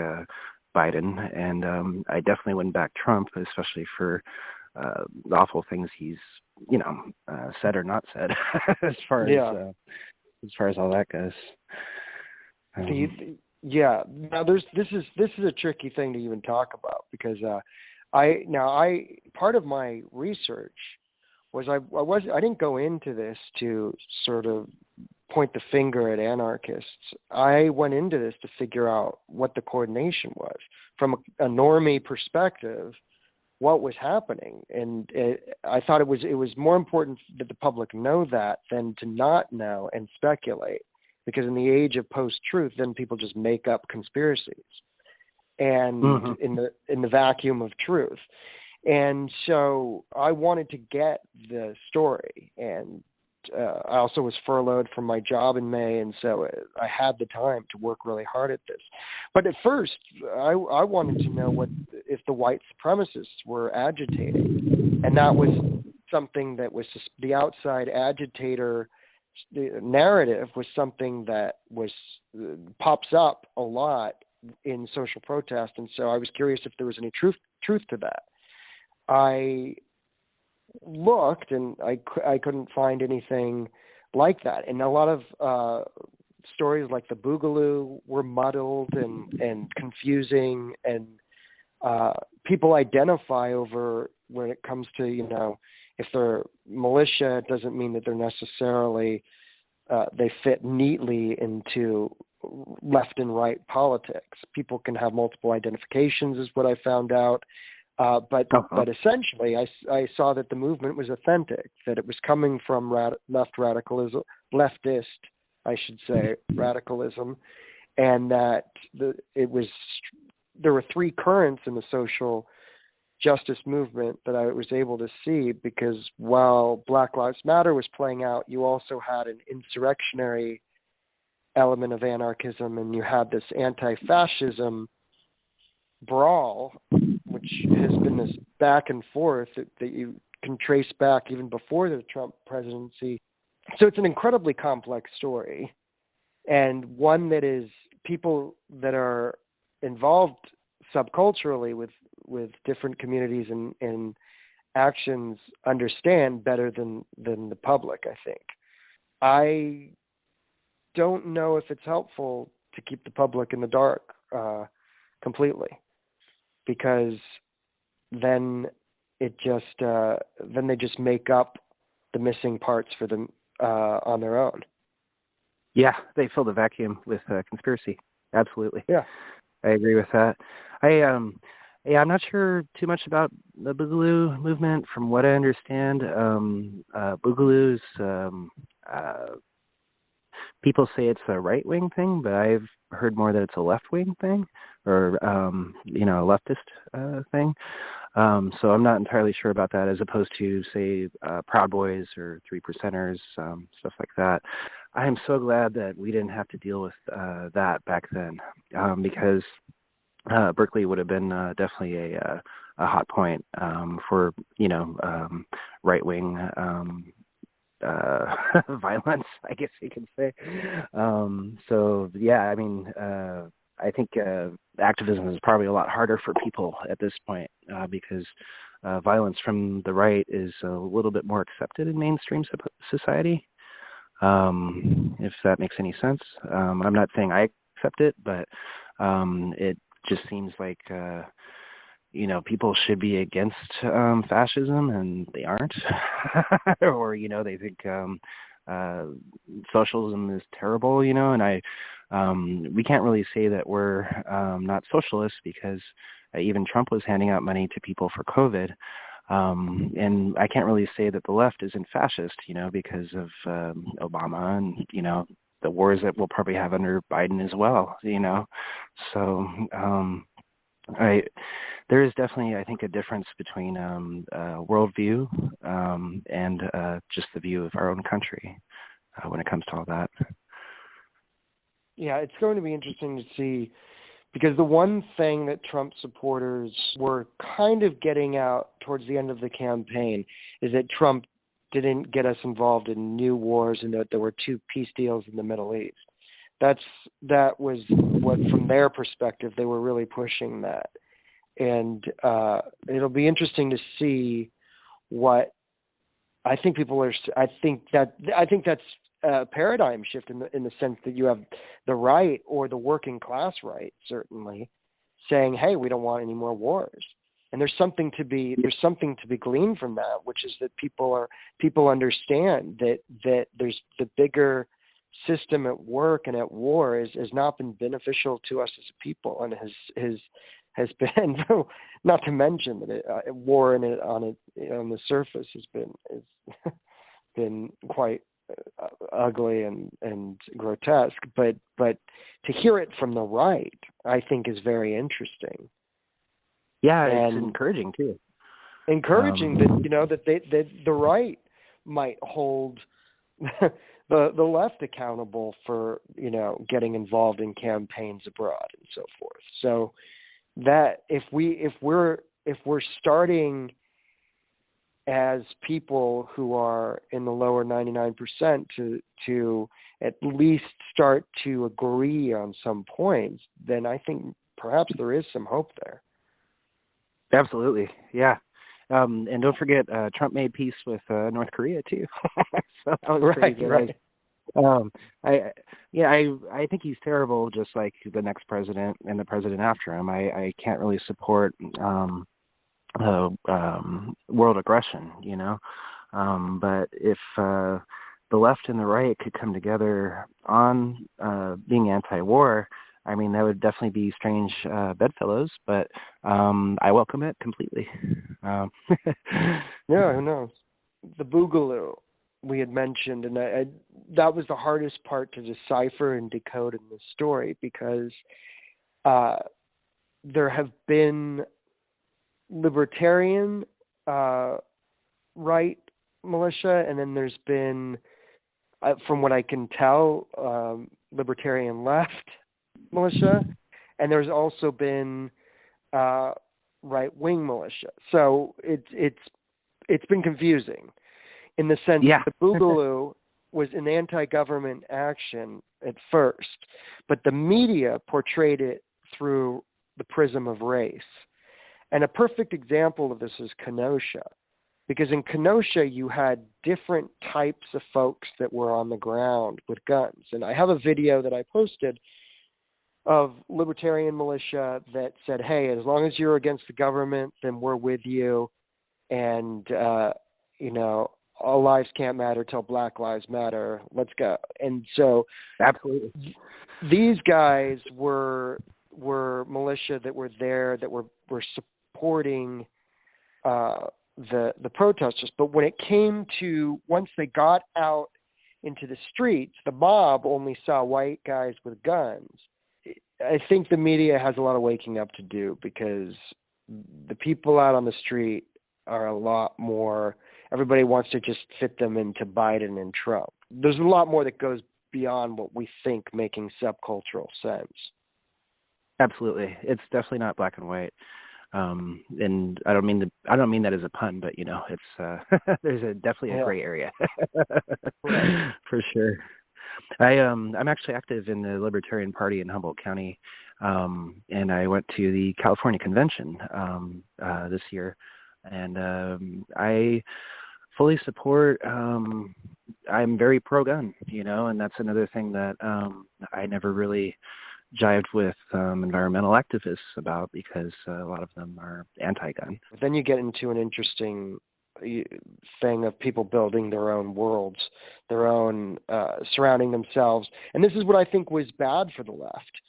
Biden, and I definitely wouldn't back Trump, especially for the awful things he's, said or not said, as far as all that goes. Now this is a tricky thing to even talk about, because part of my research was I didn't go into this to sort of point the finger at anarchists. I went into this to figure out what the coordination was from a normie perspective, what was happening. And I thought it was more important that the public know that than to not know and speculate, because in the age of post-truth, then people just make up conspiracies and in the vacuum of truth. And so I wanted to get the story, and I also was furloughed from my job in May, and so I had the time to work really hard at this. But at first, I wanted to know if the white supremacists were agitating, and that was something that was the outside agitator narrative was something that pops up a lot in social protest, and so I was curious if there was any truth to that. I looked, and I couldn't find anything like that. And a lot of stories like the Boogaloo were muddled and confusing, and people identify over when it comes to, if they're militia, it doesn't mean that they're necessarily they fit neatly into left and right politics. People can have multiple identifications, is what I found out. But essentially, I saw that the movement was authentic, that it was coming from leftist, I should say, radicalism, and that there were three currents in the social justice movement that I was able to see, because while Black Lives Matter was playing out, you also had an insurrectionary element of anarchism, and you had this anti-fascism brawl, which has been this back and forth that you can trace back even before the Trump presidency. So it's an incredibly complex story, and one that is people that are involved subculturally with different communities and actions understand better than the public, I think. I don't know if it's helpful to keep the public in the dark completely, because then they just make up the missing parts for them on their own. Yeah, they fill the vacuum with conspiracy. Absolutely. Yeah, I agree with that. I'm not sure too much about the Boogaloo movement. From what I understand, Boogaloo's people say it's a right-wing thing, but I've heard more that it's a left-wing thing, or a leftist thing. So I'm not entirely sure about that, as opposed to, say, Proud Boys or Three Percenters, stuff like that. I am so glad that we didn't have to deal with that back then, because Berkeley would have been definitely a hot point for right-wing violence, I guess you can say. So yeah, I mean, I think activism is probably a lot harder for people at this point because violence from the right is a little bit more accepted in mainstream society. If that makes any sense. I'm not saying I accept it, but it just seems like people should be against fascism, and they aren't, or they think socialism is terrible, and we can't really say that we're not socialists because even Trump was handing out money to people for COVID. And I can't really say that the left isn't fascist, because of Obama and, the wars that we'll probably have under Biden as well, So there is definitely, I think, a difference between worldview and just the view of our own country when it comes to all that. Yeah, it's going to be interesting to see, because the one thing that Trump supporters were kind of getting out towards the end of the campaign is that Trump didn't get us involved in new wars and that there were 2 peace deals in the Middle East. That was what, from their perspective, they were really pushing that. And it'll be interesting to see what I think people are. I think that's a paradigm shift in the sense that you have the right, or the working class right, certainly, saying, "Hey, we don't want any more wars." And there's something to be gleaned from that, which is that people understand that there's the bigger system at work and at war has not been beneficial to us as a people, and has been, not to mention that war on the surface has been quite ugly and grotesque, but to hear it from the right, I think, is very interesting. Yeah, and it's encouraging too. Encouraging that the right might hold the left accountable for getting involved in campaigns abroad and so forth. So that if we're starting as people who are in the lower 99% to at least start to agree on some points, then I think perhaps there is some hope there. Absolutely, yeah. And don't forget, Trump made peace with North Korea too. So right. I think he's terrible, just like the next president and the president after him. I can't really support world aggression, but if the left and the right could come together on being anti-war, I mean, that would definitely be strange bedfellows, but I welcome it completely. Yeah, who knows? The Boogaloo we had mentioned, and that was the hardest part to decipher and decode in this story, because there have been libertarian right militia, and then there's been, from what I can tell, libertarian left militia, and there's also been right-wing militia. So it's been confusing in the sense that the Boogaloo was an anti-government action at first, but the media portrayed it through the prism of race. And a perfect example of this is Kenosha, because in Kenosha you had different types of folks that were on the ground with guns. And I have a video that I posted of libertarian militia that said, hey, as long as you're against the government, then we're with you. And, all lives can't matter till Black Lives Matter. Let's go. And so absolutely, these guys were militia that were there, that were supporting the protesters. But when it came to, once they got out into the streets, the mob only saw white guys with guns. I think the media has a lot of waking up to do, because the people out on the street are a lot more, everybody wants to just fit them into Biden and Trump. There's a lot more that goes beyond what we think making subcultural sense. Absolutely. It's definitely not black and white. And I don't mean that as a pun, but it's there's definitely a gray area for sure. I'm actually active in the Libertarian Party in Humboldt County, and I went to the California convention this year, and I fully support. I'm very pro-gun, and that's another thing that I never really jived with environmental activists about, because a lot of them are anti-gun. Then you get into an interesting thing of people building their own worlds, their own surrounding themselves. And this is what I think was bad for the left,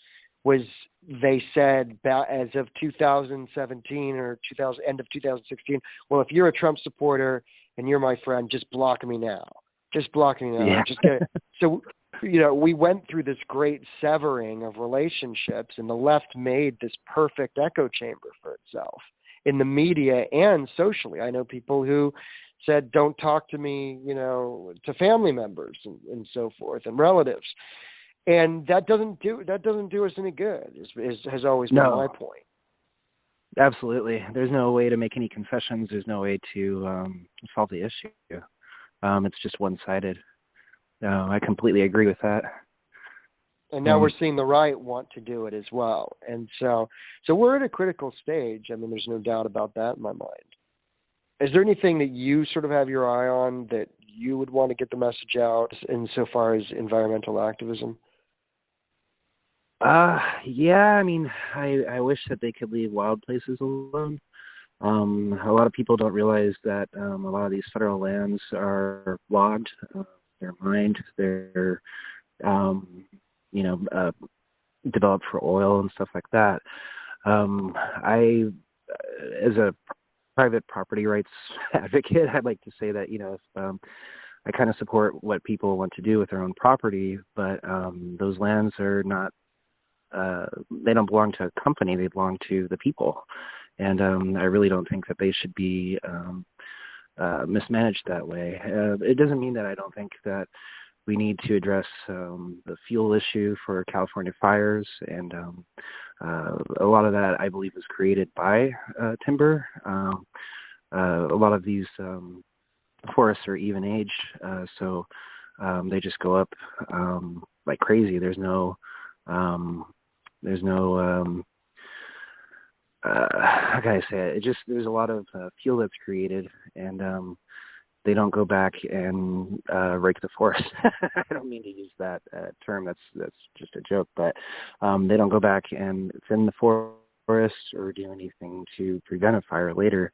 was they said as of 2017 or end of 2016, well, if you're a Trump supporter and you're my friend, just block me now. Just block me now. Yeah. Just get it. So, we went through this great severing of relationships, and the left made this perfect echo chamber for itself in the media and socially. I know people who said, don't talk to me, to family members and so forth, and relatives. And that doesn't do us any good, has always been my point. Absolutely. There's no way to make any concessions. There's no way to solve the issue. It's just one-sided. I completely agree with that. And now we're seeing the right want to do it as well. And so we're at a critical stage. I mean, there's no doubt about that in my mind. Is there anything that you sort of have your eye on that you would want to get the message out insofar as environmental activism? Yeah, I mean, I wish that they could leave wild places alone. A lot of people don't realize that a lot of these federal lands are logged, they're mined, they're developed for oil and stuff like that. I, as a private property rights advocate, I'd like to say that, if I kind of support what people want to do with their own property, but those lands are not, they don't belong to a company, they belong to the people. And I really don't think that they should be mismanaged that way. It doesn't mean that I don't think that we need to address the fuel issue for California fires, and a lot of that, I believe, was created by timber. A lot of these forests are even aged, so they just go up like crazy. There's no how can I say it? There's a lot of fuel that's created, and they don't go back and rake the forest. I don't mean to use that term. That's just a joke, but they don't go back and thin the forest or do anything to prevent a fire later.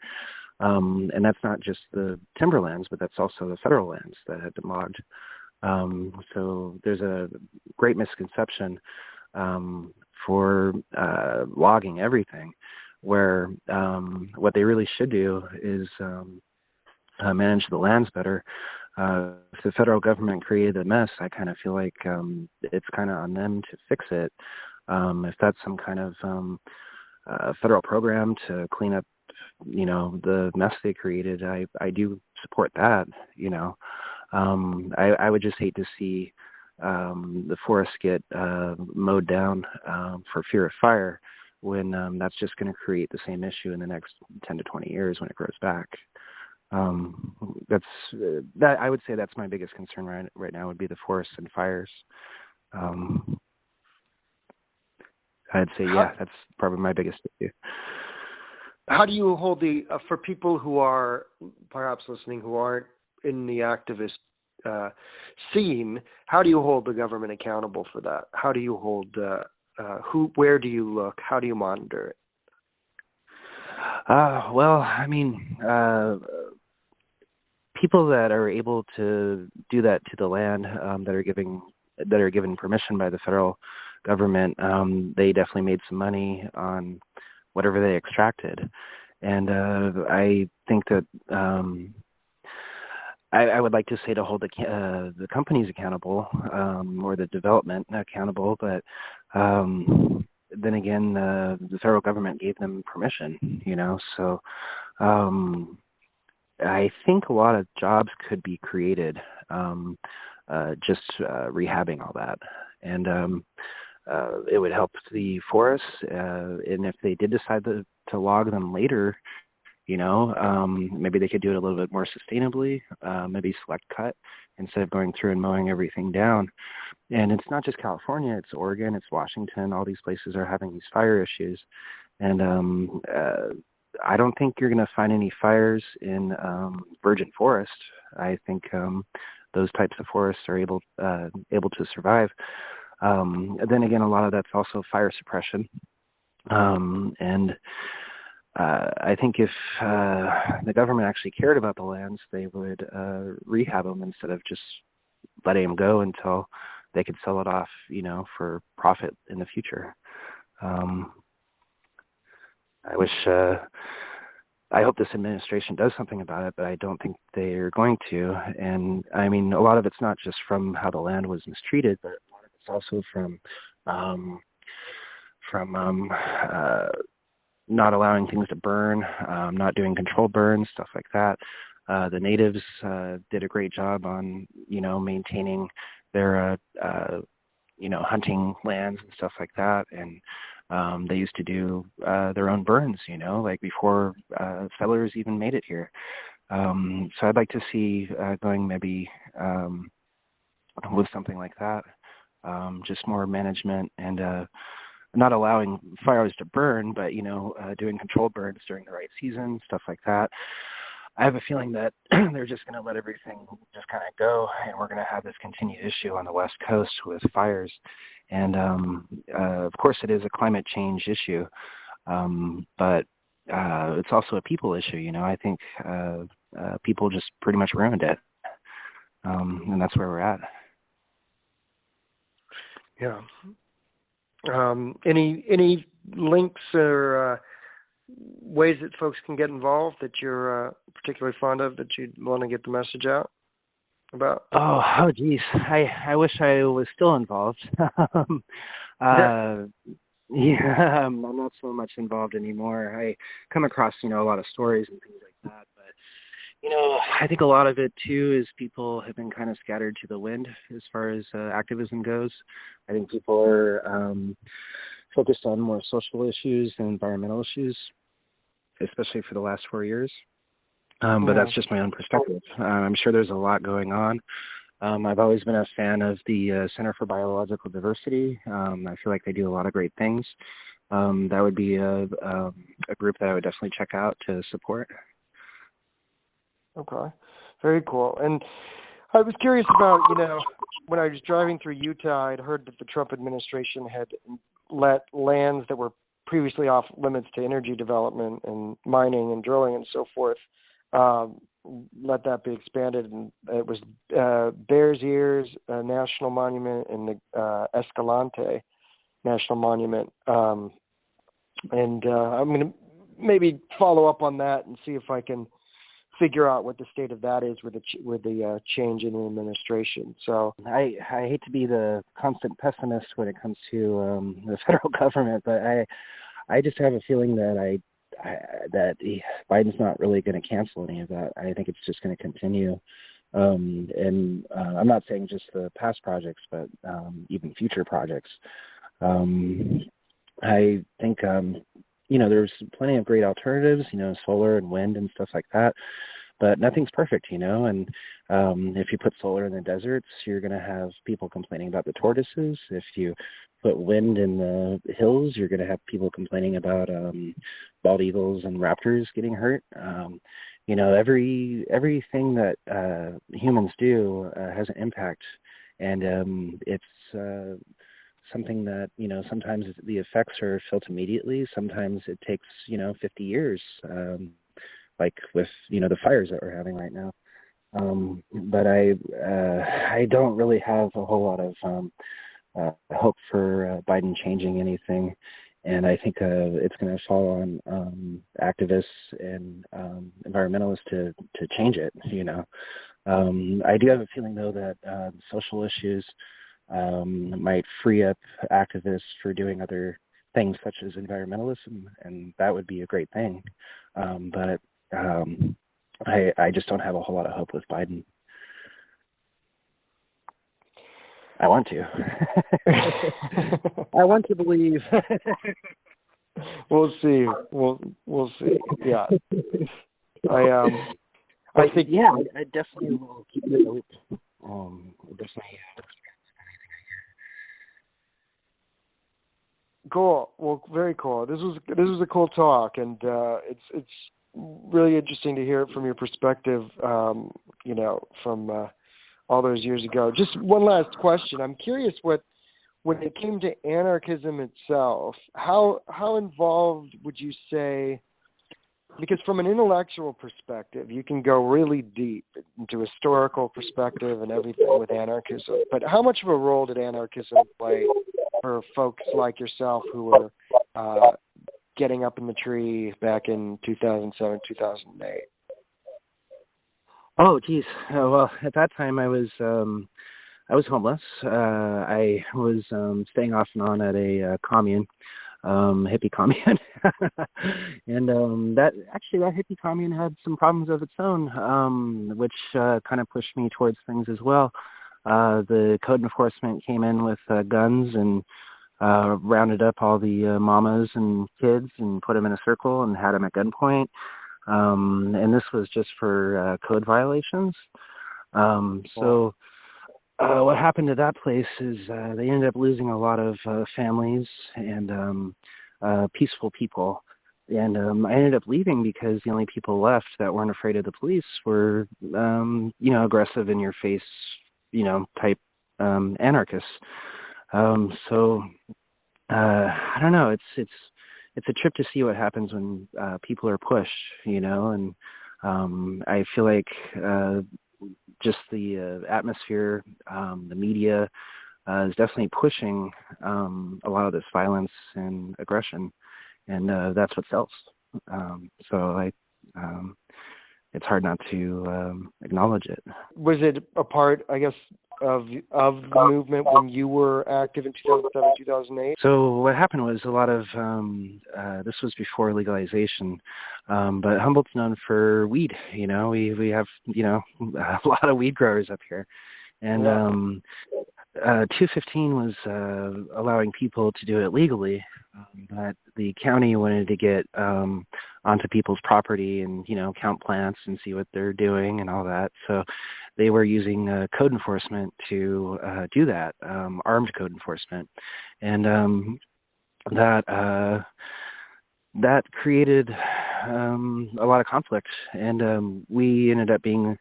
And that's not just the timberlands, but that's also the federal lands that had been logged. So there's a great misconception for logging everything, where what they really should do is manage the lands better. If the federal government created a mess, I kind of feel like it's kind of on them to fix it. If that's some kind of federal program to clean up, the mess they created, I do support that. I would just hate to see the forests get mowed down for fear of fire, when that's just going to create the same issue in the next 10 to 20 years when it grows back. That I would say that's my biggest concern right now, would be the forests and fires. I'd say, that's probably my biggest issue. How do you hold for people who are perhaps listening who aren't in the activist scene, how do you hold the government accountable for that? How do you hold where do you look? How do you monitor it? Well, I mean, people that are able to do that to the land, that are given permission by the federal government, they definitely made some money on whatever they extracted. And I think that I would like to say to hold the companies accountable, or the development accountable, but then again, the federal government gave them permission, so I think a lot of jobs could be created just rehabbing all that. And it would help the forests, and if they did decide to to log them later, maybe they could do it a little bit more sustainably, maybe select cut instead of going through and mowing everything down. And it's not just California, it's Oregon, it's Washington. All these places are having these fire issues. And I don't think you're going to find any fires in virgin forest. I think those types of forests are able to survive. Then again, a lot of that's also fire suppression. And I think if the government actually cared about the lands, they would rehab them instead of just letting them go until they could sell it off, for profit in the future. I hope this administration does something about it, but I don't think they're going to. And I mean, a lot of it's not just from how the land was mistreated, but a lot of it's also from not allowing things to burn, not doing controlled burns, stuff like that. The natives did a great job on, maintaining their, hunting lands and stuff like that. And they used to do their own burns, like before settlers even made it here. So I'd like to see going maybe with something like that, just more management and not allowing fires to burn, but, doing controlled burns during the right season, stuff like that. I have a feeling that they're just going to let everything just kind of go, and we're going to have this continued issue on the West Coast with fires. And, of course, it is a climate change issue, but it's also a people issue. I think people just pretty much ruined it, and that's where we're at. Yeah. Any links or ways that folks can get involved that you're particularly fond of that you'd want to get the message out about? Oh, geez. I wish I was still involved. I'm not so much involved anymore. I come across, a lot of stories and things like that, but I think a lot of it too is people have been kind of scattered to the wind as far as activism goes. I think people are focused on more social issues and environmental issues, especially for the last 4 years. But that's just my own perspective. I'm sure there's a lot going on. I've always been a fan of the Center for Biological Diversity. I feel like they do a lot of great things. That would be a group that I would definitely check out to support. Okay. Very cool. And I was curious about, when I was driving through Utah, I'd heard that the Trump administration had let lands that were previously off limits to energy development and mining and drilling and so forth, let that be expanded. And it was Bears Ears National Monument and the Escalante National Monument. And I'm going to maybe follow up on that and see if I can figure out what the state of that is with the change in the administration. So I hate to be the constant pessimist when it comes to the federal government, but I just have a feeling that that Biden's not really going to cancel any of that. I think it's just going to continue. And I'm not saying just the past projects, but even future projects. I think there's plenty of great alternatives, solar and wind and stuff like that, but nothing's perfect, and if you put solar in the deserts, you're going to have people complaining about the tortoises. If you put wind in the hills, you're going to have people complaining about bald eagles and raptors getting hurt. Everything that humans do has an impact, and it's something that, sometimes the effects are felt immediately. Sometimes it takes, 50 years, like with, the fires that we're having right now. But I don't really have a whole lot of hope for Biden changing anything. And I think it's going to fall on activists and environmentalists to change it, I do have a feeling, though, that social issues might free up activists for doing other things such as environmentalism, and that would be a great thing. But I just don't have a whole lot of hope with Biden. I want to. I want to believe. We'll see. We'll see. Yeah. I think yeah, I definitely will keep you in the loop. Definitely. Cool. Well, very cool. This was a cool talk, and it's really interesting to hear it from your perspective. From all those years ago. Just one last question. I'm curious when it came to anarchism itself, how involved would you say? Because from an intellectual perspective, you can go really deep into historical perspective and everything with anarchism. But how much of a role did anarchism play for folks like yourself who were getting up in the tree back in 2007, 2008? Oh, geez. Well, at that time I was homeless. I was staying off and on at a commune. Hippie commune. And that hippie commune had some problems of its own, which kind of pushed me towards things as well. The code enforcement came in with guns and rounded up all the mamas and kids and put them in a circle and had them at gunpoint. And this was just for code violations. So what happened to that place is they ended up losing a lot of families and peaceful people. And I ended up leaving because the only people left that weren't afraid of the police were, aggressive in your face, type anarchists. So I don't know. It's a trip to see what happens when people are pushed, and I feel like just the atmosphere, the media is definitely pushing a lot of this violence and aggression, and that's what sells. It's hard not to acknowledge it. Was it a part, I guess, of the movement when you were active in 2007, 2008? So what happened was a lot of this was before legalization, but Humboldt's known for weed. We have a lot of weed growers up here, and 215 was allowing people to do it legally, but the county wanted to get onto people's property and count plants and see what they're doing and all that. So they were using code enforcement to do that, armed code enforcement, and that created a lot of conflict. And we ended up being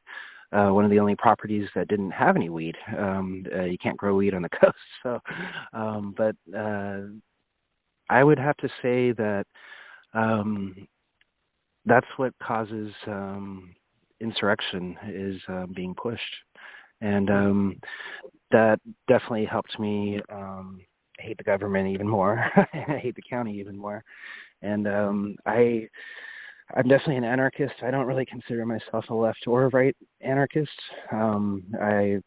one of the only properties that didn't have any weed. You can't grow weed on the coast. So, but I would have to say that that's what causes insurrection is being pushed. And that definitely helped me hate the government even more. I hate the county even more. And I'm definitely an anarchist. I don't really consider myself a left or a right anarchist. I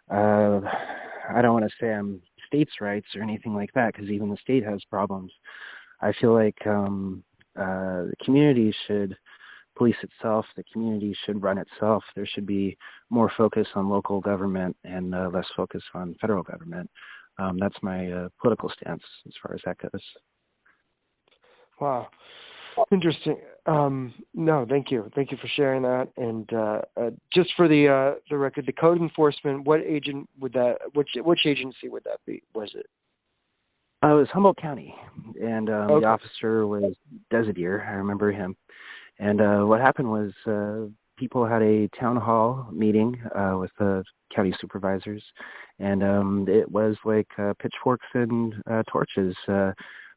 don't want to say I'm states' rights or anything like that, because even the state has problems. I feel like the community should police itself. The community should run itself. There should be more focus on local government and less focus on federal government. That's my political stance as far as that goes. Wow. Interesting. No, thank you. Thank you for sharing that. And just for the record, the code enforcement, which agency would that be? Was it? It was Humboldt County, and the officer was Desideer. I remember him. And what happened was people had a town hall meeting with the county supervisors, and it was like pitchforks and torches.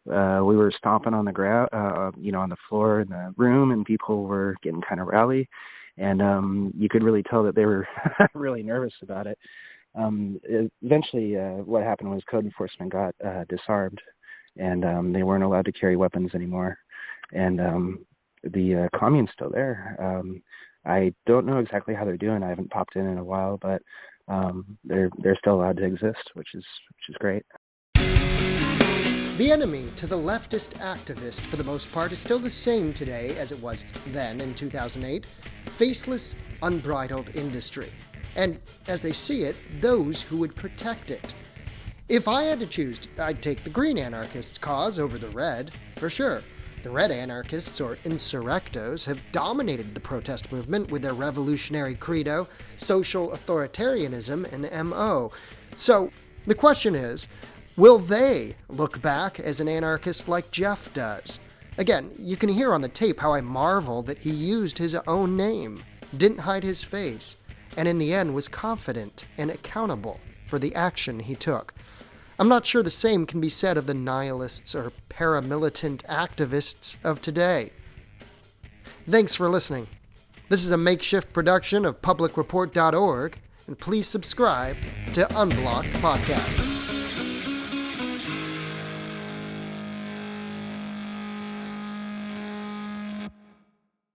We were stomping on the ground, on the floor in the room, and people were getting kind of rowdy, and you could really tell that they were really nervous about it. Eventually, what happened was code enforcement got disarmed, and they weren't allowed to carry weapons anymore. And the commune's still there. I don't know exactly how they're doing. I haven't popped in a while, but they're still allowed to exist, which is great. The enemy to the leftist activist, for the most part, is still the same today as it was then in 2008: faceless, unbridled industry. And, as they see it, those who would protect it. If I had to choose, I'd take the green anarchists' cause over the red, for sure. The red anarchists, or insurrectos, have dominated the protest movement with their revolutionary credo, social authoritarianism, and MO. So, the question is, will they look back as an anarchist like Jeff does? Again, you can hear on the tape how I marvel that he used his own name, didn't hide his face, and in the end was confident and accountable for the action he took. I'm not sure the same can be said of the nihilists or paramilitant activists of today. Thanks for listening. This is a makeshift production of publicreport.org, and please subscribe to Unblocked Podcast.